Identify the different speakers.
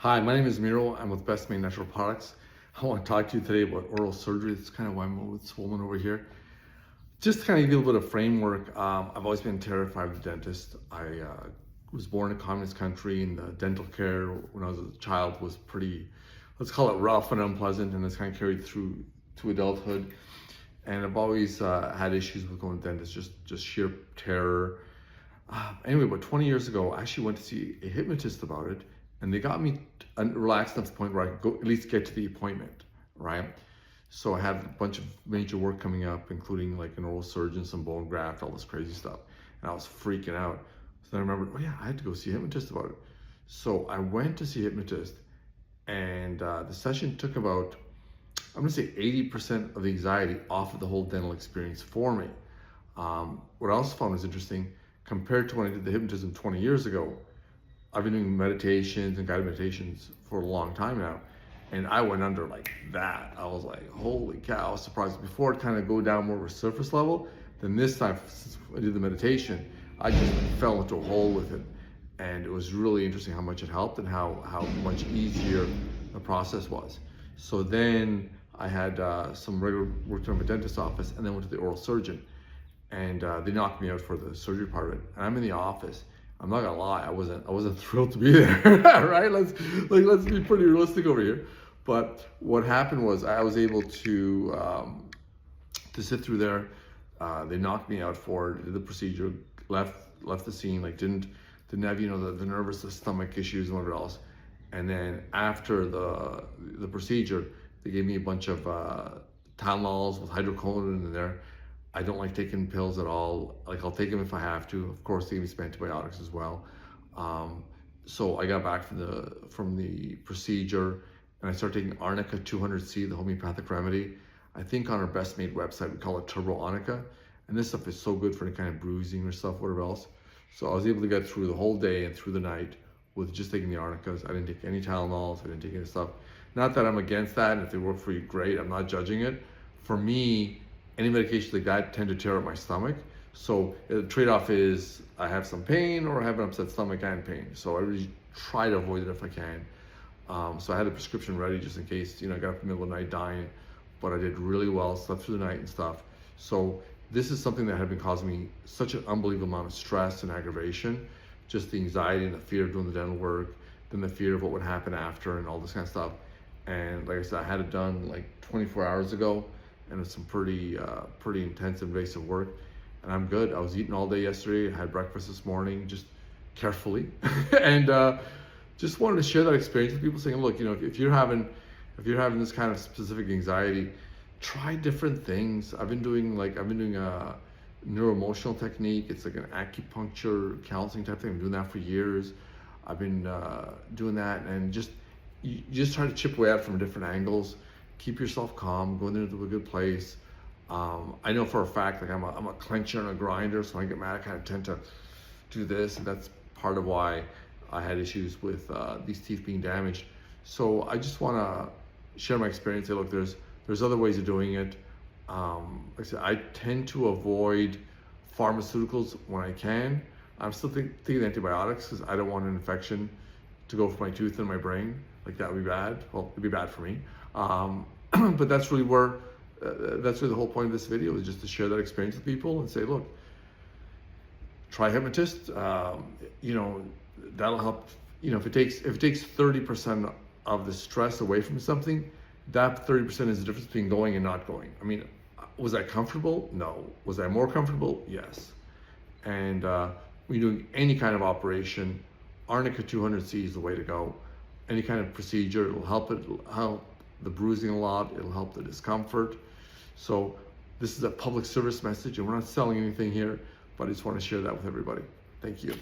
Speaker 1: Hi, my name is Miro. I'm with Bestmade Natural Products. I want to talk to you today about oral surgery. That's kind of why I'm a little swollen over here. Just to kind of give you a little bit of framework, I've always been terrified of the dentist. I was born in a communist country, and the dental care when I was a child was pretty, let's call it rough and unpleasant, and it's kind of carried through to adulthood. And I've always had issues with going to the dentist, just sheer terror. Anyway, about 20 years ago, I actually went to see a hypnotist about it, and they got me relaxed enough to the point where I could go at least get to the appointment, right? So I had a bunch of major work coming up, including like an oral surgeon, some bone graft, all this crazy stuff, and I was freaking out. So then I remembered, oh yeah, I had to go see a hypnotist about it. So I went to see a hypnotist, and the session took about, I'm gonna say 80% of the anxiety off of the whole dental experience for me. What I also found was interesting, compared to when I did the hypnotism 20 years ago, I've been doing meditations and guided meditations for a long time now, and I went under like that. I was like, holy cow, I was surprised. Before it kind of go down more of a surface level, then this time, since I did the meditation, I just fell into a hole with it. And it was really interesting how much it helped and how much easier the process was. So then I had some regular work in my dentist's office, and then went to the oral surgeon. And they knocked me out for the surgery part of it. And I'm in the office. I'm not gonna lie, I wasn't thrilled to be there, right? Let's be pretty realistic over here. But what happened was I was able to sit through there. They knocked me out for it, did the procedure, left the scene, like didn't have the nervous, the stomach issues and whatever else. And then after the procedure, they gave me a bunch of Tylenols with hydrocodone in there. I don't like taking pills at all. Like, I'll take them if I have to. Of course, they give me some antibiotics as well. So I got back from the procedure, and I started taking Arnica 200C, the homeopathic remedy. I think on our Bestmade website, we call it Turbo Arnica. And this stuff is so good for any kind of bruising or stuff, whatever else. So I was able to get through the whole day and through the night with just taking the Arnicas. I didn't take any Tylenols, I didn't take any stuff. Not that I'm against that, and if they work for you, great. I'm not judging it. For me, any medications like that tend to tear up my stomach. So the trade-off is I have some pain or I have an upset stomach and pain. So I really try to avoid it if I can. So I had a prescription ready just in case, I got up in the middle of the night dying, but I did really well, slept through the night and stuff. So this is something that had been causing me such an unbelievable amount of stress and aggravation, just the anxiety and the fear of doing the dental work, then the fear of what would happen after and all this kind of stuff. And like I said, I had it done like 24 hours ago, and it's some pretty intense invasive work, and I'm good. I was eating all day yesterday. I had breakfast this morning, just carefully, and just wanted to share that experience with people, saying, look, if you're having this kind of specific anxiety, try different things. I've been doing a neuroemotional technique. It's like an acupuncture counseling type thing. I've been doing that for years. I've been doing that, and you just try to chip away at it from different angles. Keep yourself calm, go into a good place. I know for a fact, like I'm a clencher and a grinder, so when I get mad, I kind of tend to do this, and that's part of why I had issues with these teeth being damaged. So I just want to share my experience. Say, look, there's other ways of doing it. Like I said, I tend to avoid pharmaceuticals when I can. I'm still taking antibiotics because I don't want an infection to go from my tooth and my brain. Like, that would be bad. Well, it'd be bad for me. But that's really the whole point of this video, is just to share that experience with people and say, look, try hypnotist. That'll help. If it takes 30% of the stress away from something, that 30% is the difference between going and not going. I mean, was I comfortable? No. Was I more comfortable? Yes. And when you're doing any kind of operation, Arnica 200C is the way to go. Any kind of procedure, it'll help the bruising a lot, it'll help the discomfort. So this is a public service message, and we're not selling anything here, but I just want to share that with everybody. Thank you.